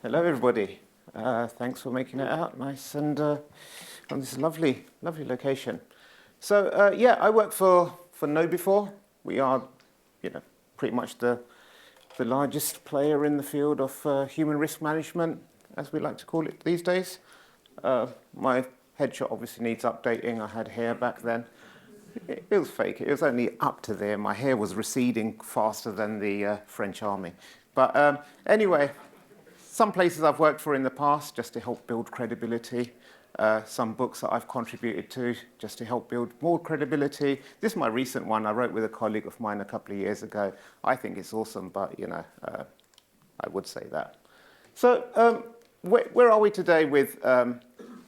Hello, everybody. Thanks for making it out nice and on this lovely location. So yeah, I work for KnowBe4. We are, pretty much the largest player in the field of human risk management, as we like to call it these days. My headshot obviously needs updating. I had hair back then. It was fake. It was only up to there. My hair was receding faster than the French army. But anyway, some places I've worked for in the past just to help build credibility. Some books that I've contributed to just to help build more credibility. This is my recent one I wrote with a colleague of mine a couple of years ago. I think it's awesome, but I would say that. So where are we today with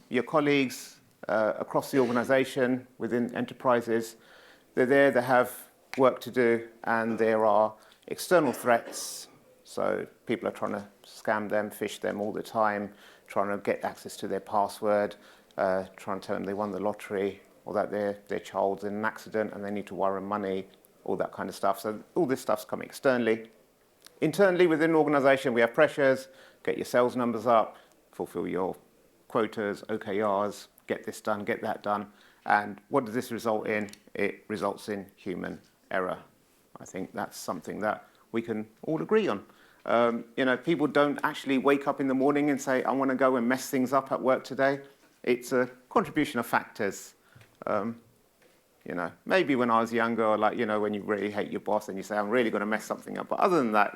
your colleagues across the organization, within enterprises? They're there, they have work to do, and there are external threats. So people are trying to scam them, phish them all the time, trying to get access to their password, trying to tell them they won the lottery, or that their child's in an accident and they need to wire money, all that kind of stuff. So all this stuff's coming externally. Internally, within an organization, we have pressures: get your sales numbers up, fulfill your quotas, OKRs, get this done, get that done. And what does this result in? It results in human error. I think that's something that we can all agree on. People don't actually wake up in the morning and say, I want to go and mess things up at work today. It's a contribution of factors. Maybe when I was younger, or when you really hate your boss and you say, I'm really going to mess something up. But other than that,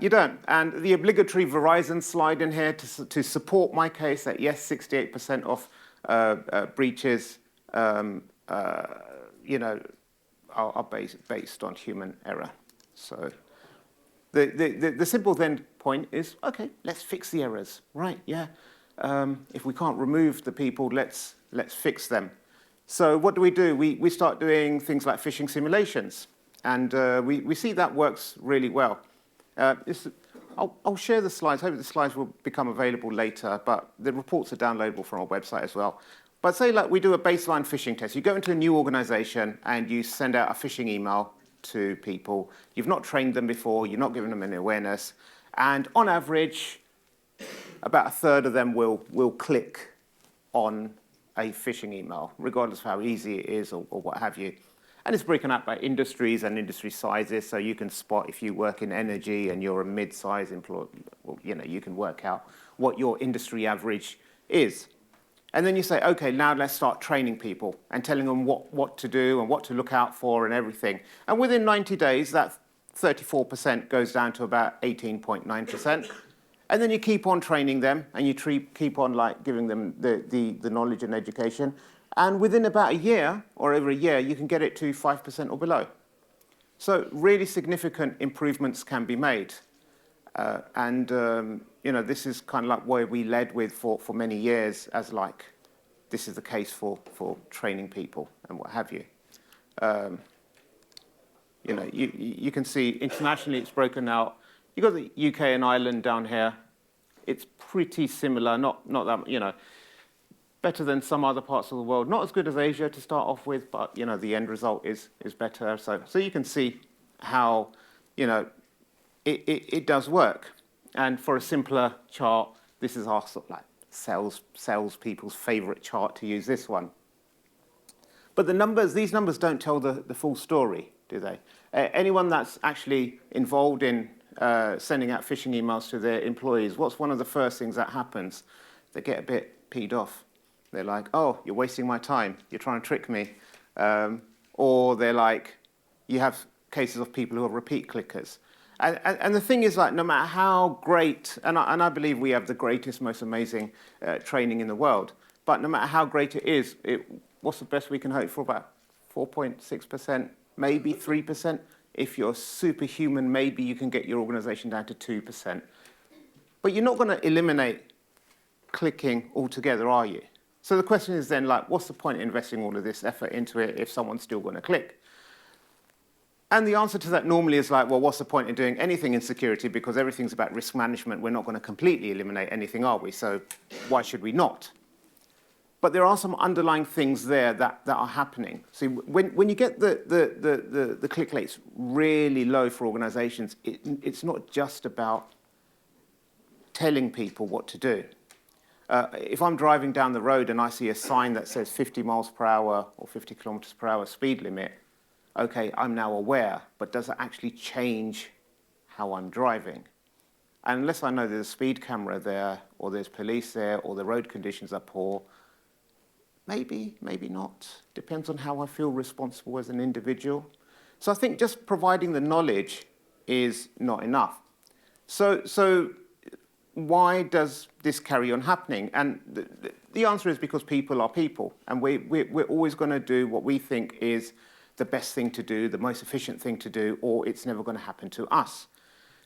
you don't. And the obligatory Verizon slide in here to support my case that yes, 68% of breaches, are based on human error. So the simple then point is, okay, let's fix the errors, right? Yeah. If we can't remove the people, let's fix them. So what do? We start doing things like phishing simulations, and we see that works really well. I'll share the slides. Hopefully the slides will become available later, but the reports are downloadable from our website as well. But say we do a baseline phishing test. You go into a new organization and you send out a phishing email to people. You've not trained them before. You're not giving them any awareness. And on average, about a third of them will click on a phishing email, regardless of how easy it is or what have you. And it's broken up by industries and industry sizes, so you can spot if you work in energy and you're a mid-size employee, you can work out what your industry average is. And then you say, okay, now let's start training people and telling them what to do and what to look out for and everything. And within 90 days, that 34% goes down to about 18.9%. And then you keep on training them and you keep on giving them the knowledge and education. And within about a year or over a year, you can get it to 5% or below. So really significant improvements can be made. This is kind of where we led with for many years as this is the case for training people and what have you. You can see internationally it's broken out. You've got the UK and Ireland down here. It's pretty similar, not that, better than some other parts of the world. Not as good as Asia to start off with, but, the end result is better. So you can see how, it does work. And for a simpler chart, this is our sort of sales people's favorite chart to use, this one. But these numbers don't tell the full story, do they? Anyone that's actually involved in sending out phishing emails to their employees, what's one of the first things that happens? They get a bit peed off. They're like, oh, you're wasting my time. You're trying to trick me. Or they're like, you have cases of people who are repeat clickers. And the thing is, no matter how great, and I believe we have the greatest, most amazing training in the world, but no matter how great it is, what's the best we can hope for? About 4.6%, maybe 3%. If you're superhuman, maybe you can get your organization down to 2%. But you're not going to eliminate clicking altogether, are you? So the question is then, what's the point in investing all of this effort into it if someone's still going to click? And the answer to that normally is well, what's the point in doing anything in security? Because everything's about risk management. We're not going to completely eliminate anything, are we? So why should we not? But there are some underlying things there that are happening. See, when you get the click rates really low for organizations, it's not just about telling people what to do. If I'm driving down the road and I see a sign that says 50 miles per hour or 50 kilometers per hour speed limit, okay, I'm now aware, but does it actually change how I'm driving? And unless I know there's a speed camera there, or there's police there, or the road conditions are poor, maybe, maybe not. Depends on how I feel responsible as an individual. So I think just providing the knowledge is not enough. So why does this carry on happening? And the answer is because people are people, and we're always going to do what we think is the best thing to do, the most efficient thing to do, or it's never going to happen to us.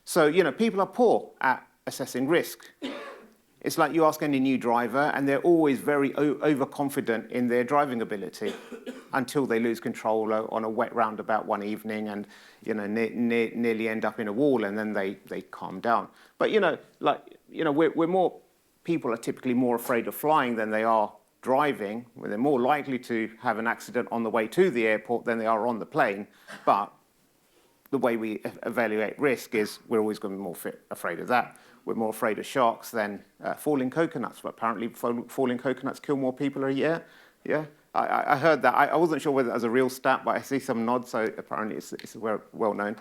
So, you know, people are poor at assessing risk. It's like you ask any new driver, and they're always very overconfident in their driving ability until they lose control on a wet roundabout one evening and, you know, nearly end up in a wall, and then they calm down. But, you know, people are typically more afraid of flying than they are driving. They're more likely to have an accident on the way to the airport than they are on the plane. But the way we evaluate risk is we're always going to be more afraid of that. We're more afraid of sharks than falling coconuts. But apparently falling coconuts kill more people a year. Yeah, I heard that. I wasn't sure whether that was a real stat, but I see some nods, so apparently it's well known.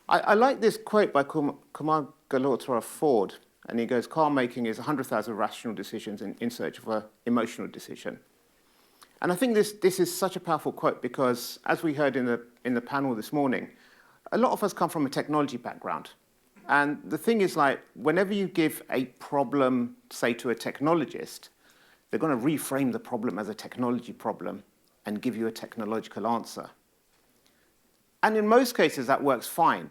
I like this quote by Kumar Galatra Ford, and he goes, car making is 100,000 rational decisions in search of an emotional decision. And I think this is such a powerful quote because, as we heard in the panel this morning, a lot of us come from a technology background. And the thing is, like, whenever you give a problem, say, to a technologist, they're going to reframe the problem as a technology problem and give you a technological answer. And in most cases, that works fine.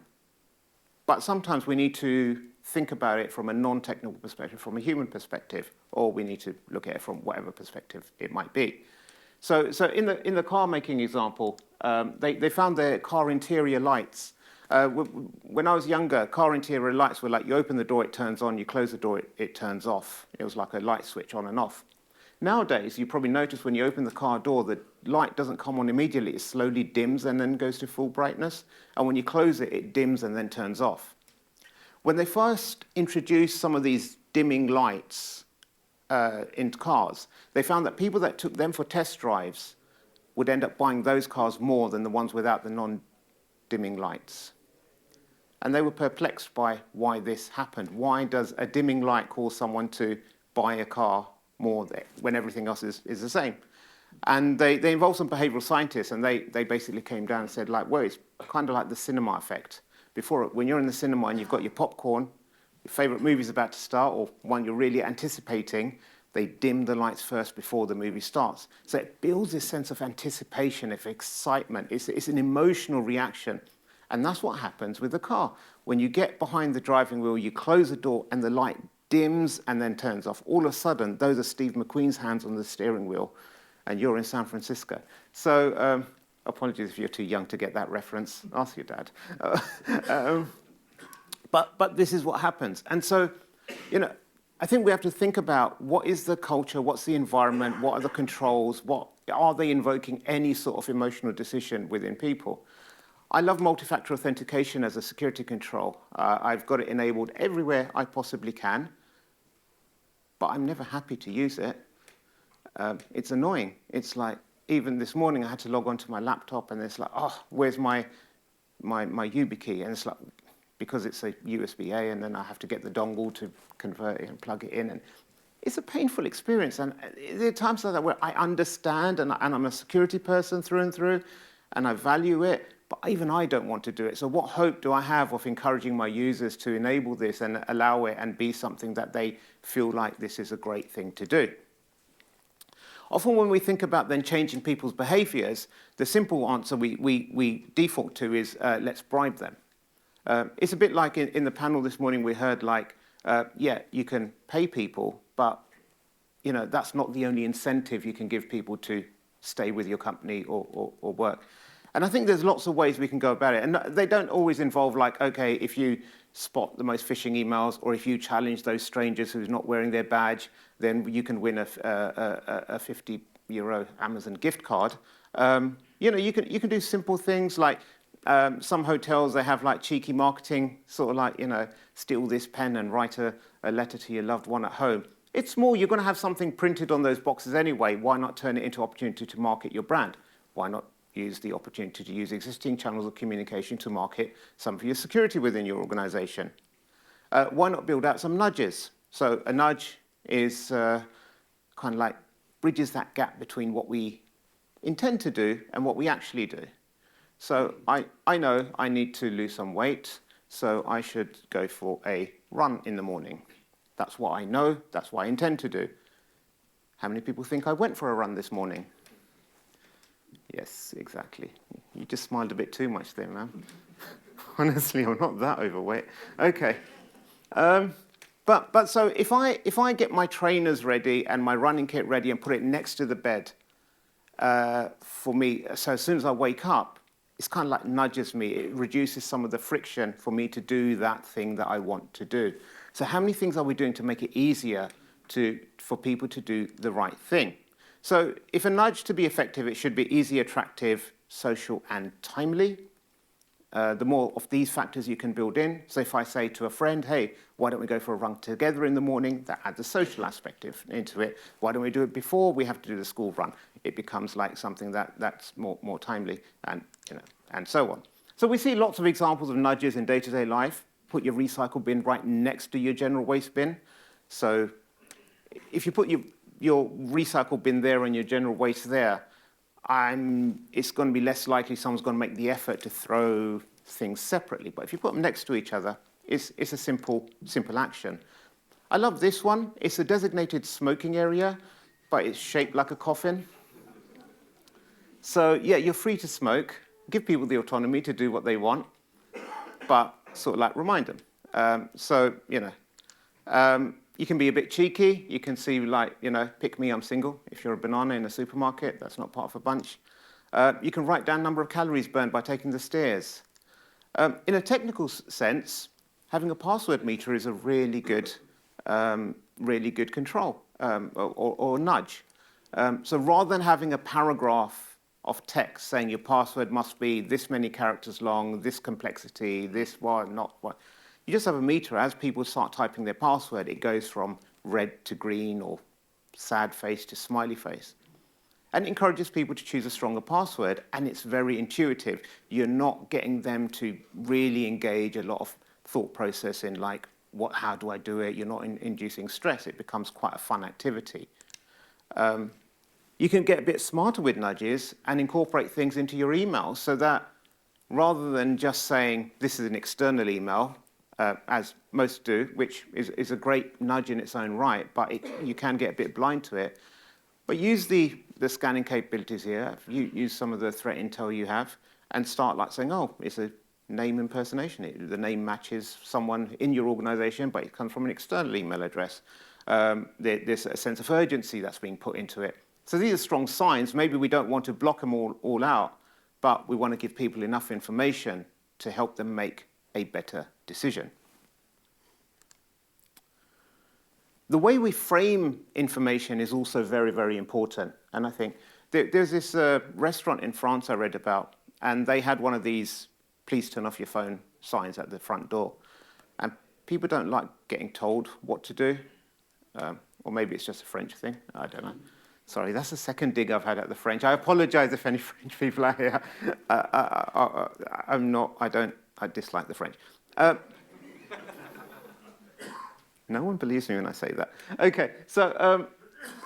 But sometimes we need to think about it from a non-technical perspective, from a human perspective, or we need to look at it from whatever perspective it might be. So in the car making example, they found their car interior lights. When I was younger, car interior lights were like you open the door, it turns on, you close the door, it turns off. It was like a light switch on and off. Nowadays, you probably notice when you open the car door, the light doesn't come on immediately. It slowly dims and then goes to full brightness. And when you close it, it dims and then turns off. When they first introduced some of these dimming lights in cars, they found that people that took them for test drives would end up buying those cars more than the ones without the non-dimming lights. And they were perplexed by why this happened. Why does a dimming light cause someone to buy a car more when everything else is the same? And they involved some behavioral scientists, and they basically came down and said, like, well, it's kind of like the cinema effect. Before, when you're in the cinema and you've got your popcorn, your favorite movie's about to start, or one you're really anticipating, they dim the lights first before the movie starts. So it builds this sense of anticipation, of excitement. It's an emotional reaction. And that's what happens with the car. When you get behind the driving wheel, you close the door, and the light dims and then turns off. All of a sudden, those are Steve McQueen's hands on the steering wheel, and you're in San Francisco. So apologies if you're too young to get that reference. Ask your dad. But this is what happens. And so, you know, I think we have to think about what is the culture, what's the environment, what are the controls, are they invoking any sort of emotional decision within people? I love multi-factor authentication as a security control. I've got it enabled everywhere I possibly can, but I'm never happy to use it. It's annoying. It's like, even this morning I had to log onto my laptop, and it's like, oh, where's my YubiKey? And it's like, because it's a USB-A, and then I have to get the dongle to convert it and plug it in. And it's a painful experience. And there are times like that where I understand, and I'm a security person through and through, and I value it, but even I don't want to do it. So what hope do I have of encouraging my users to enable this and allow it and be something that they feel like this is a great thing to do? Often when we think about then changing people's behaviors, the simple answer we default to is let's bribe them. It's a bit like in the panel this morning we heard, like, yeah, you can pay people, but you know, that's not the only incentive you can give people to stay with your company or work. And I think there's lots of ways we can go about it. And they don't always involve, like, okay, if you spot the most phishing emails, or if you challenge those strangers who's not wearing their badge, then you can win a €50 Amazon gift card. You know, you can do simple things like Some hotels, they have like cheeky marketing, sort of like, steal this pen and write a letter to your loved one at home. It's more, you're going to have something printed on those boxes anyway. Why not turn it into opportunity to market your brand? Why not use the opportunity to use existing channels of communication to market some of your security within your organization? Why not build out some nudges? So a nudge is kind of like bridges that gap between what we intend to do and what we actually do. So I know I need to lose some weight, so I should go for a run in the morning. That's what I know, that's what I intend to do. How many people think I went for a run this morning? Yes, exactly. You just smiled a bit too much there, man. Honestly, I'm not that overweight. Okay. But so if I get my trainers ready and my running kit ready and put it next to the bed for me, so as soon as I wake up, it's kind of like nudges me. It reduces some of the friction for me to do that thing that I want to do. So how many things are we doing to make it easier for people to do the right thing? So if a nudge to be effective, it should be easy, attractive, social, and timely. The more of these factors you can build in. So if I say to a friend, hey, why don't we go for a run together in the morning? That adds a social aspect into it. Why don't we do it before we have to do the school run? It becomes like something that's more timely, and so on. So we see lots of examples of nudges in day-to-day life. Put your recycle bin right next to your general waste bin. So if you put your recycle bin there and your general waste there, it's going to be less likely someone's going to make the effort to throw things separately. But if you put them next to each other, it's a simple action. I love this one. It's a designated smoking area, but it's shaped like a coffin. So yeah, you're free to smoke. Give people the autonomy to do what they want, but sort of like remind them. You can be a bit cheeky. You can see like, pick me, I'm single. If you're a banana in a supermarket, that's not part of a bunch. You can write down number of calories burned by taking the stairs. In a technical sense, having a password meter is a really good control or nudge. So rather than having a paragraph of text saying your password must be this many characters long, this complexity, this one, not one, you just have a meter. As people start typing their password, it goes from red to green or sad face to smiley face. And it encourages people to choose a stronger password, and it's very intuitive. You're not getting them to really engage a lot of thought process in like, how do I do it? You're not inducing stress. It becomes quite a fun activity. You can get a bit smarter with nudges and incorporate things into your email so that rather than just saying this is an external email, as most do, which is a great nudge in its own right, but you can get a bit blind to it. But use the scanning capabilities here, use some of the threat intel you have, and start like saying, oh, it's a name impersonation. The name matches someone in your organization, but it comes from an external email address. There's a sense of urgency that's being put into it. So these are strong signs. Maybe we don't want to block them all out, but we want to give people enough information to help them make a better decision. The way we frame information is also very, very important. And I think there's this restaurant in France I read about, and they had one of these please turn off your phone signs at the front door. And people don't like getting told what to do. Or maybe it's just a French thing. I don't know. Sorry, that's the second dig I've had at the French. I apologize if any French people are here. I dislike the French. No one believes me when I say that. Okay, so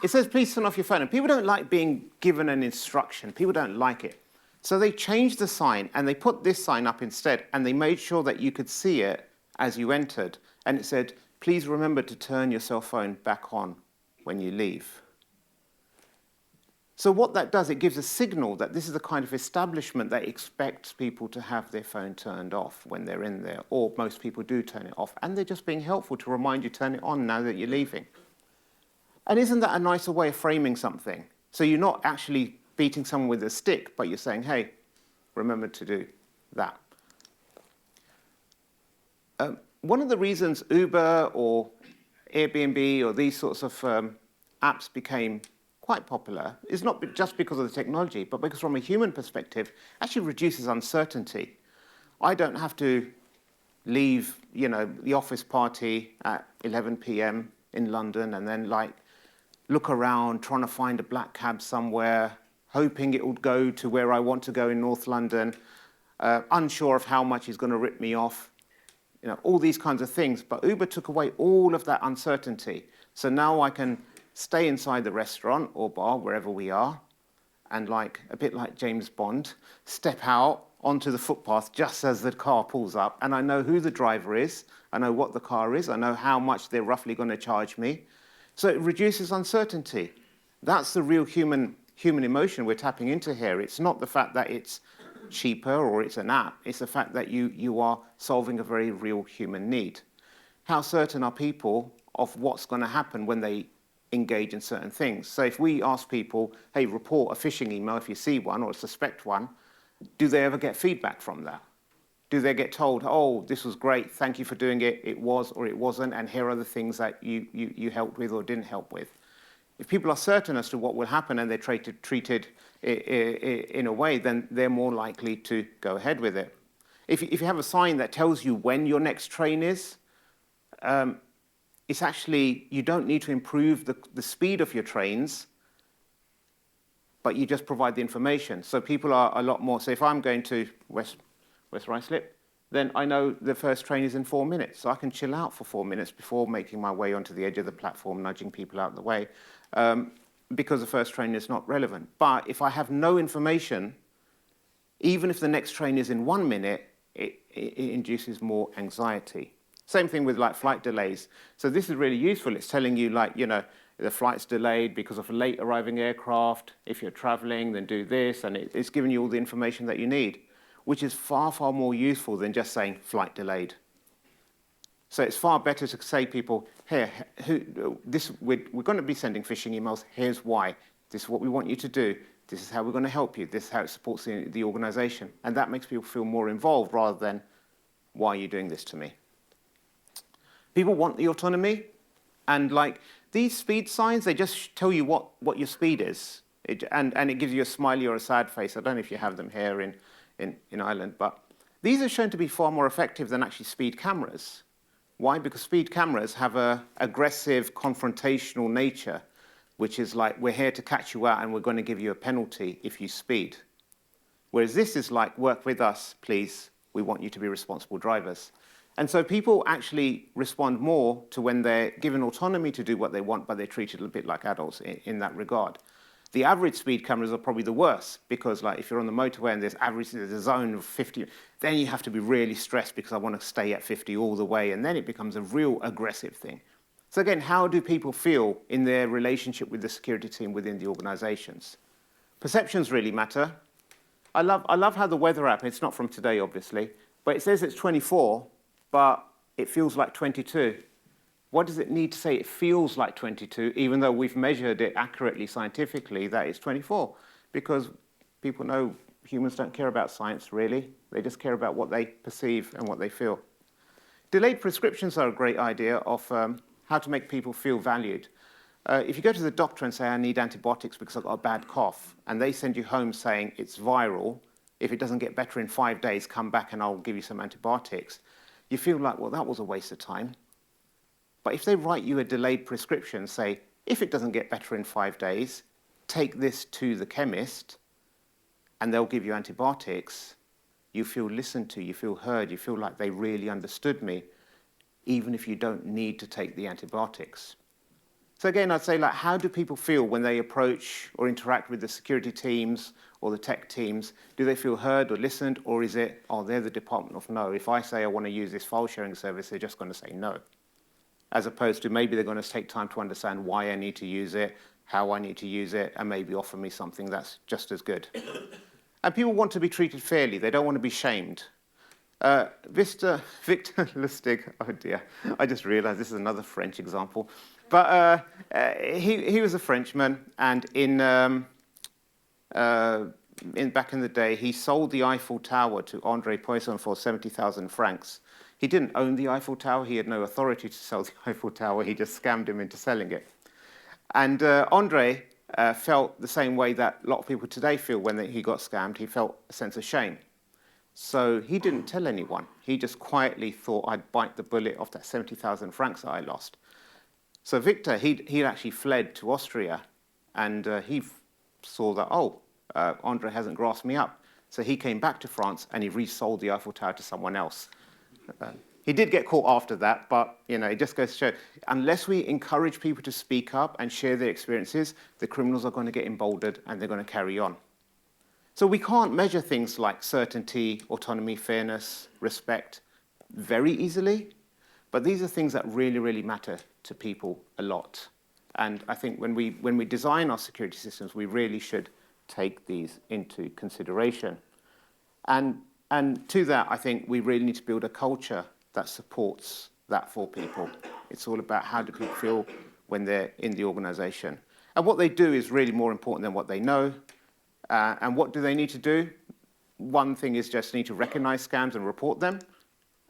it says please turn off your phone. And people don't like being given an instruction. People don't like it. So they changed the sign, and they put this sign up instead, and they made sure that you could see it as you entered. And it said, please remember to turn your cell phone back on when you leave. So what that does, it gives a signal that this is the kind of establishment that expects people to have their phone turned off when they're in there, or most people do turn it off, and they're just being helpful to remind you turn it on now that you're leaving. And isn't that a nicer way of framing something? So you're not actually beating someone with a stick, but you're saying, hey, remember to do that. One of the reasons Uber or Airbnb or these sorts of apps became quite popular is not just because of the technology, but because from a human perspective, actually reduces uncertainty. I don't have to leave, the office party at 11 p.m. in London and then look around trying to find a black cab somewhere, hoping it would go to where I want to go in North London, unsure of how much he's going to rip me off, all these kinds of things. But Uber took away all of that uncertainty. So now I can stay inside the restaurant or bar, wherever we are, and a bit like James Bond, step out onto the footpath just as the car pulls up, and I know who the driver is, I know what the car is, I know how much they're roughly going to charge me. So it reduces uncertainty. That's the real human emotion we're tapping into here. It's not the fact that it's cheaper or it's an app, it's the fact that you are solving a very real human need. How certain are people of what's going to happen when they engage in certain things? So if we ask people, hey, report a phishing email if you see one or suspect one, do they ever get feedback from that? Do they get told, oh, this was great, thank you for doing it, it was or it wasn't, and here are the things that you helped with or didn't help with? If people are certain as to what will happen and they're treated in a way, then they're more likely to go ahead with it. If you have a sign that tells you when your next train is, it's actually, you don't need to improve the speed of your trains, but you just provide the information. So people are a lot more, so if I'm going to West Ruislip, then I know the first train is in 4 minutes. So I can chill out for 4 minutes before making my way onto the edge of the platform, nudging people out of the way, because the first train is not relevant. But if I have no information, even if the next train is in 1 minute, it induces more anxiety. Same thing with flight delays. So this is really useful. It's telling you the flight's delayed because of a late arriving aircraft. If you're traveling, then do this. And it's giving you all the information that you need, which is far, far more useful than just saying flight delayed. So it's far better to say people, here, we're going to be sending phishing emails. Here's why. This is what we want you to do. This is how we're going to help you. This is how it supports the organization. And that makes people feel more involved rather than, why are you doing this to me? People want the autonomy. And these speed signs, they just tell you what your speed is. And it gives you a smiley or a sad face. I don't know if you have them here in Ireland, but these are shown to be far more effective than actually speed cameras. Why? Because speed cameras have an aggressive, confrontational nature, which is we're here to catch you out and we're going to give you a penalty if you speed. Whereas this is work with us, please. We want you to be responsible drivers. And so people actually respond more to when they're given autonomy to do what they want, but they're treated a bit like adults in that regard. The average speed cameras are probably the worst because if you're on the motorway and there's a zone of 50, then you have to be really stressed because I want to stay at 50 all the way, and then it becomes a real aggressive thing. So again, how do people feel in their relationship with the security team within the organizations? Perceptions really matter. I love how the weather app, it's not from today obviously, but it says it's 24, but it feels like 22. What does it need to say it feels like 22, even though we've measured it accurately scientifically that it's 24? Because people know humans don't care about science, really. They just care about what they perceive and what they feel. Delayed prescriptions are a great idea of how to make people feel valued. If you go to the doctor and say, I need antibiotics because I've got a bad cough, and they send you home saying it's viral, if it doesn't get better in 5 days, come back and I'll give you some antibiotics, you feel like, well, that was a waste of time. But if they write you a delayed prescription, say, if it doesn't get better in 5 days, take this to the chemist, and they'll give you antibiotics, you feel listened to, you feel heard, you feel like they really understood me, even if you don't need to take the antibiotics. So again, I'd say, how do people feel when they approach or interact with the security teams or the tech teams? Do they feel heard or listened, or is it, oh, they're the department of no. If I say I want to use this file sharing service, they're just going to say no. As opposed to maybe they're going to take time to understand why I need to use it, how I need to use it, and maybe offer me something that's just as good. And people want to be treated fairly. They don't want to be shamed. Victor Lustig, oh dear, I just realized this is another French example. But he was a Frenchman, and back in the day, he sold the Eiffel Tower to André Poisson for 70,000 francs. He didn't own the Eiffel Tower. He had no authority to sell the Eiffel Tower. He just scammed him into selling it. And André felt the same way that a lot of people today feel when he got scammed. He felt a sense of shame. So he didn't tell anyone. He just quietly thought I'd bite the bullet off that 70,000 francs that I lost. So Victor, he'd actually fled to Austria, and he saw that, Andre hasn't grasped me up. So he came back to France and he resold the Eiffel Tower to someone else. He did get caught after that, but it just goes to show, unless we encourage people to speak up and share their experiences, the criminals are going to get emboldened and they're going to carry on. So we can't measure things like certainty, autonomy, fairness, respect very easily, but these are things that really, really matter to people a lot. And I think when we design our security systems, we really should take these into consideration. And to that, I think we really need to build a culture that supports that for people. It's all about how do people feel when they're in the organization. And what they do is really more important than what they know. And what do they need to do? One thing is just need to recognize scams and report them.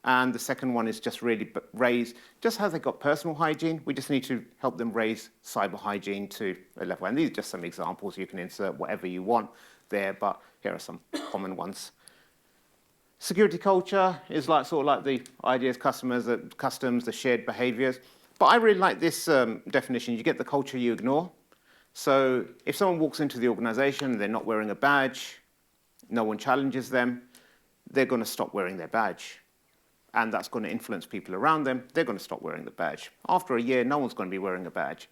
And the second one is just really raise, just how they got personal hygiene, we just need to help them raise cyber hygiene to a level. And these are just some examples. You can insert whatever you want there, but here are some common ones. Security culture is sort of like the ideas, customs, the shared behaviors. But I really like this definition. You get the culture you ignore. So if someone walks into the organization, they're not wearing a badge, no one challenges them, they're going to stop wearing their badge. And that's going to influence people around them. They're going to stop wearing the badge. After a year, no one's going to be wearing a badge,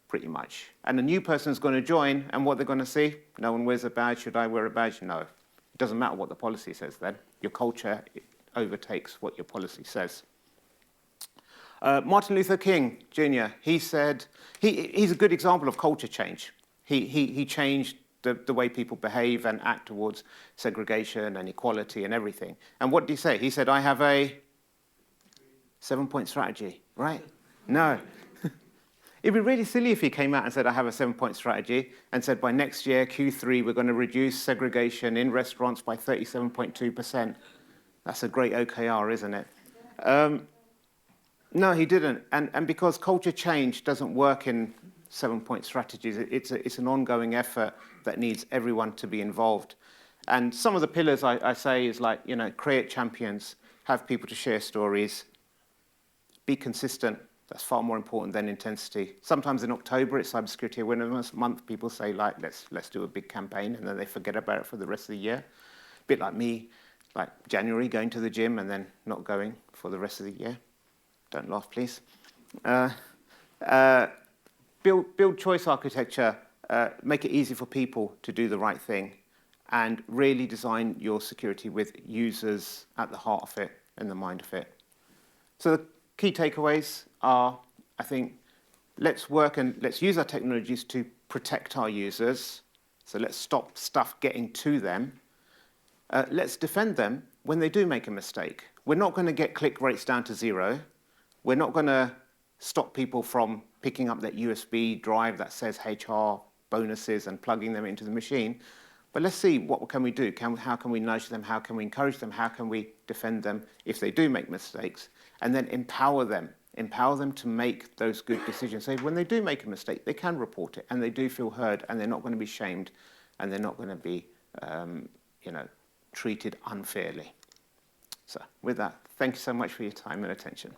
pretty much. And a new person's going to join, and what they're going to see, no one wears a badge. Should I wear a badge? No. It doesn't matter what the policy says then. Your culture overtakes what your policy says. Martin Luther King Jr., he said, he's a good example of culture change. He changed the way people behave and act towards segregation and equality and everything. And what did he say? He said, I have a 7-point strategy, right? No. It'd be really silly if he came out and said, I have a 7-point strategy, and said, by next year, Q3, we're going to reduce segregation in restaurants by 37.2%. That's a great OKR, isn't it? No, he didn't. And because culture change doesn't work in 7-point strategies, it's an ongoing effort that needs everyone to be involved. And some of the pillars I say is like, create champions, have people to share stories, be consistent. That's far more important than intensity. Sometimes in October, it's Cybersecurity Awareness Month. People say, let's do a big campaign, and then they forget about it for the rest of the year. A bit like me, like January, going to the gym and then not going for the rest of the year. Don't laugh, please. Build choice architecture, make it easy for people to do the right thing, and really design your security with users at the heart of it and the mind of it. So the key takeaways are, I think, let's work and let's use our technologies to protect our users. So let's stop stuff getting to them. Let's defend them when they do make a mistake. We're not going to get click rates down to 0. We're not going to stop people from picking up that USB drive that says HR bonuses and plugging them into the machine. But let's see, what can we do? How can we nudge them? How can we encourage them? How can we defend them if they do make mistakes? And then empower them to make those good decisions. So when they do make a mistake, they can report it, and they do feel heard, and they're not going to be shamed, and they're not going to be treated unfairly. So with that, thank you so much for your time and attention.